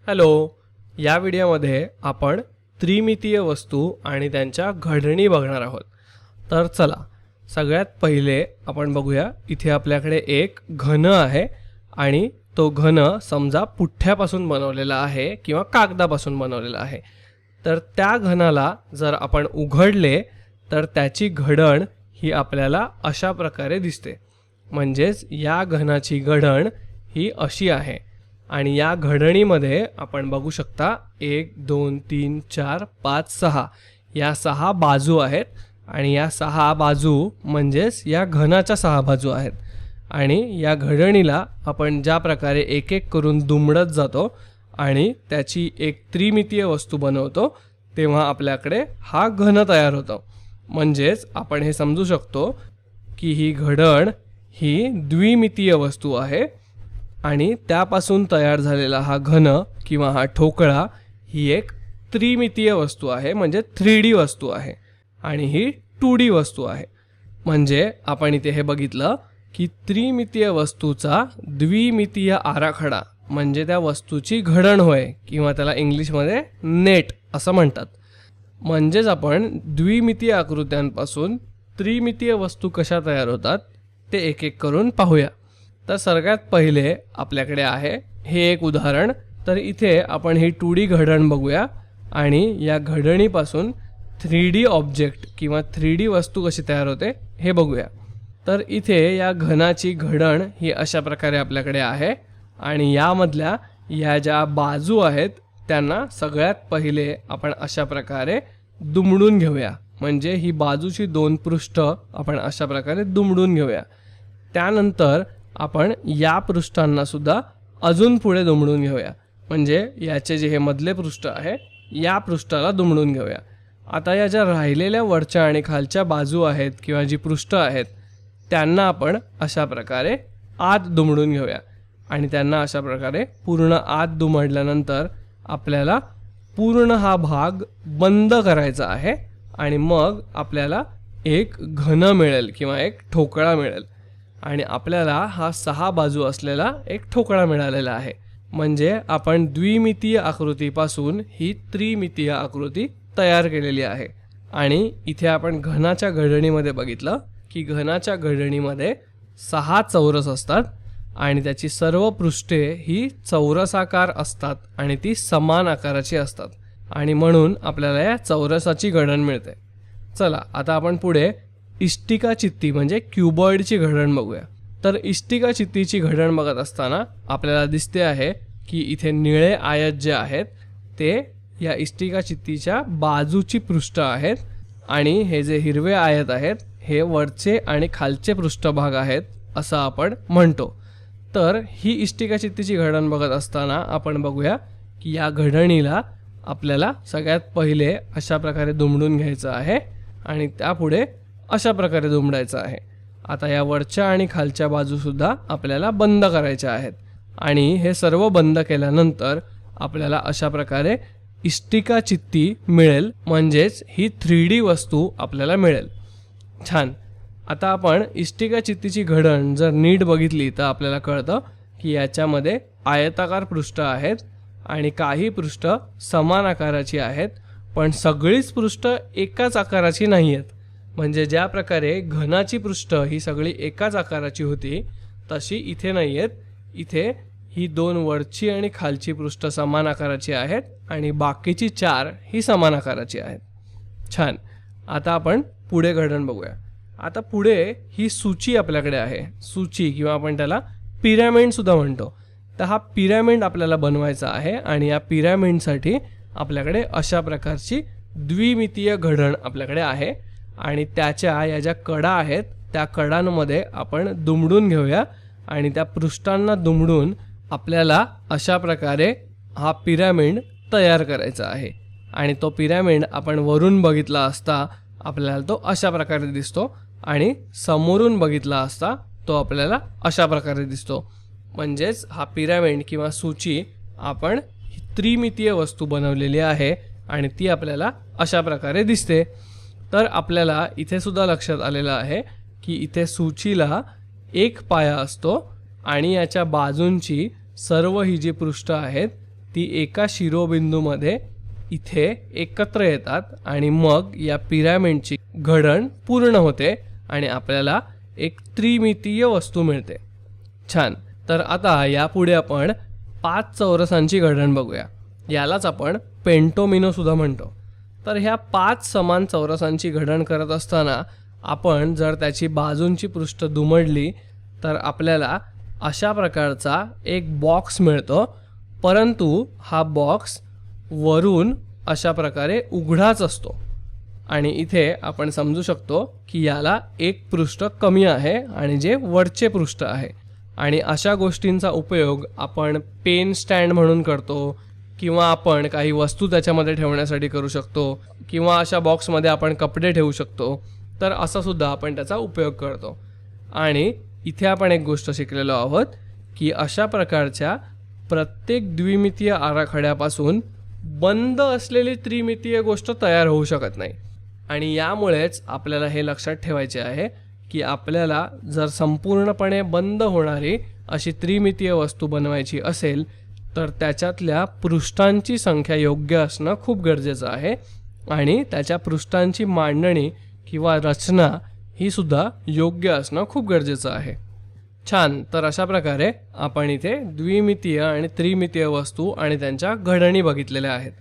Hello. या व्हिडिओमध्ये आपण त्रिमितीय वस्तू आणि त्यांच्या घडणी बघणार आहोत. तर चला सगळ्यात पहिले आपण बघूया. इथे आपल्याकडे एक घन आहे आणि तो घन समजा पुठ्ठ्यापासून बनवलेला आहे किंवा कागदापासून बनवलेला आहे. तर त्या घनाला जर आपण उघडले तर त्याची घडण ही आपल्याला अशा प्रकारे दिसते. म्हणजेच या घनाची घडण ही अशी आहे आणि या घडणीमध्ये आपण बघू शकता 1 2 3 4 5 6 या 6 बाजू आहेत आणि या 6 बाजू म्हणजेच या घनाच्या 6 बाजू आहेत. आणि या घडणीला आपण ज्या प्रकारे एक एक करून दुमडत जातो आणि त्याची एक त्रिमितीय वस्तू बनवतो तेव्हा आपल्याकडे हा घन तयार होतो. म्हणजेच आपण हे समजू शकतो की ही घडण ही द्विमितीय वस्तू आहे आणि त्यापासून तयार झालेला हा घन किंवा हा ठोकळा ही एक त्रिमितीय वस्तू आहे, म्हणजे 3D वस्तू आहे आणि ही 2D वस्तू आहे. म्हणजे आपण इथे हे बघितलं की त्रिमितीय वस्तूचा द्विमितीय आराखडा म्हणजे त्या वस्तूची घडण होय किंवा त्याला इंग्लिशमध्ये नेट असं म्हणतात. म्हणजेच आपण द्विमितीय आकृत्यांपासून त्रिमितीय वस्तू कशा तयार होतात ते एक एक करून पाहूया. तर सगळ्यात पहिले आपल्याकडे आहे हे एक उदाहरण. तर इथे आपण ही 2D घडण बघूया आणि या घडणीपासून 3D ऑब्जेक्ट किंवा 3D वस्तू कशी तयार होते हे बघूया. तर इथे या घनाची घडण ही अशा प्रकारे आपल्याकडे आहे आणि यामधल्या या ज्या बाजू आहेत त्यांना सगळ्यात पहिले आपण अशा प्रकारे दुमडून घेऊया. म्हणजे ही बाजूची 2 पृष्ठ आपण अशा प्रकारे दुमडून घेऊया. त्यानंतर आपण या पृष्ठांना सुद्धा अजून पुढे दुमडून घेऊया. म्हणजे याचे जे हे मधले पृष्ठ आहे या पृष्ठाला दुमडून घेऊया. आता या ज्या राहिलेल्या वरच्या आणि खालच्या बाजू आहेत किंवा जी पृष्ठ आहेत त्यांना आपण अशा प्रकारे आत दुमडून घेऊया आणि त्यांना अशा प्रकारे पूर्ण आत दुमडल्यानंतर आपल्याला पूर्ण हा भाग बंद करायचा आहे आणि मग आपल्याला एक घन मिळेल किंवा एक ठोकळा मिळेल आणि आपल्याला हा 6 बाजू असलेला एक ठोकळा मिळालेला आहे. म्हणजे आपण द्विमितीय आकृतीपासून ही त्रिमितीय आकृती तयार केलेली आहे. आणि इथे आपण घनाच्या घडणीमध्ये बघितलं की घनाच्या घडणीमध्ये 6 चौरस असतात आणि त्याची सर्व पृष्ठे ही चौरसाकार असतात आणि ती समान आकाराची असतात आणि म्हणून आपल्याला या चौरसाची घडण मिळते. चला आता आपण पुढे इष्टिका चित्ती म्हणजे क्युबॉइडची घडण बघूया. तर इष्टिका चित्तीची घडण बघत असताना आपल्याला दिसते आहे की इथे निळे आयत जे आहेत ते या इष्टिका चित्तीच्या बाजूची पृष्ठ आहेत आणि हे जे हिरवे आयत आहेत हे वरचे आणि खालचे पृष्ठभाग आहेत असं आपण म्हणतो. तर ही इष्टिका चित्तीची घडण बघत असताना आपण बघूया की या घडणीला आपल्याला सगळ्यात पहिले अशा प्रकारे दुमडून घ्यायचं आहे आणि त्यापुढे अशा प्रकारे दुमडायचं आहे. आता या वरच्या आणि खालच्या बाजूसुद्धा आपल्याला बंद करायच्या आहेत आणि हे सर्व बंद केल्यानंतर आपल्याला अशा प्रकारे इष्टिका चित्ती मिळेल. म्हणजेच ही 3D वस्तू आपल्याला मिळेल. छान. आता आपण इष्टिका चित्तीची घडण जर नीट बघितली तर आपल्याला कळतं की याच्यामध्ये आयताकार पृष्ठ आहेत आणि काही पृष्ठ समान आकाराची आहेत पण सगळीच पृष्ठ एकाच आकाराची नाही आहेत. म्हणजे ज्या प्रकारे घनाची पृष्ठ ही सगळी एकाच आकाराची होती तशी इथे नाही आहेत. इथे ही 2 वरची आणि खालची पृष्ठ समान आकाराची आहेत आणि बाकीची 4 ही समान आकाराची आहेत. छान. आता आपण पुढे घडण बघूया. आता पुढे ही सूची आपल्याकडे आहे. सूची किंवा आपण त्याला पिरॅमिडसुद्धा म्हणतो. तर हा पिरॅमिड आपल्याला बनवायचा आहे आणि या पिरॅमिडसाठी आपल्याकडे अशा प्रकारची द्विमितीय घडण आपल्याकडे आहे आणि त्याच्या या ज्या कडा आहेत त्या कडांमध्ये आपण दुमडून घेऊया आणि त्या पृष्ठांना दुमडून आपल्याला अशा प्रकारे हा पिरॅमिड तयार करायचा आहे. आणि तो पिरॅमिड आपण वरून बघितला असता आपल्याला तो अशा प्रकारे दिसतो आणि समोरून बघितला असता तो आपल्याला अशा प्रकारे दिसतो. म्हणजेच हा पिरॅमिड किंवा सूची आपण त्रिमितीय वस्तू बनवलेली आहे आणि ती आपल्याला अशा प्रकारे दिसते. तर आपल्याला इथे सुद्धा लक्षात आलेलं आहे की इथे सूचीला एक पाया असतो आणि याच्या बाजूंची सर्व ही जी पृष्ठ आहेत ती एका शिरोबिंदूमध्ये इथे एकत्र येतात आणि मग या पिरॅमिडची घडण पूर्ण होते आणि आपल्याला एक त्रिमितीय वस्तू मिळते. छान. तर आता यापुढे आपण 5 चौरसांची घडण बघूया. यालाच आपण पेंटोमिनो सुद्धा म्हणतो. तर ह्या 5 समान चौरसांची घडण करत असताना आपण जर त्याची बाजूंची पृष्ठ दुमडली तर आपल्याला अशा प्रकारचा एक बॉक्स मिळतो, परंतु हा बॉक्स वरून अशा प्रकारे उघडाच असतो आणि इथे आपण समजू शकतो की याला एक पृष्ठ कमी आहे आणि जे वरचे पृष्ठ आहे. आणि अशा गोष्टींचा उपयोग आपण पेन स्टँड म्हणून करतो किंवा आपण काही वस्तू त्याच्यामध्ये ठेवण्यासाठी करू शकतो किंवा अशा बॉक्समध्ये आपण कपडे ठेवू शकतो. तर असं सुद्धा आपण त्याचा उपयोग करतो. आणि इथे आपण एक गोष्ट शिकलेलो आहोत की अशा प्रकारच्या प्रत्येक द्विमितीय आराखड्यापासून बंद असलेली त्रिमितीय गोष्ट तयार होऊ शकत नाही. आणि यामुळेच आपल्याला हे लक्षात ठेवायचे आहे की आपल्याला जर संपूर्णपणे बंद होणारी अशी त्रिमितीय वस्तू बनवायची असेल तर त्याच्यातल्या पृष्ठांची संख्या योग्य असणं खूप गरजेचं आहे आणि त्याच्या पृष्ठांची मांडणी किंवा रचना ही सुद्धा योग्य असणं खूप गरजेचं आहे. छान. तर अशा प्रकारे आपण इथे द्विमितीय आणि त्रिमितीय वस्तू आणि त्यांच्या घडणी बघितलेल्या आहेत.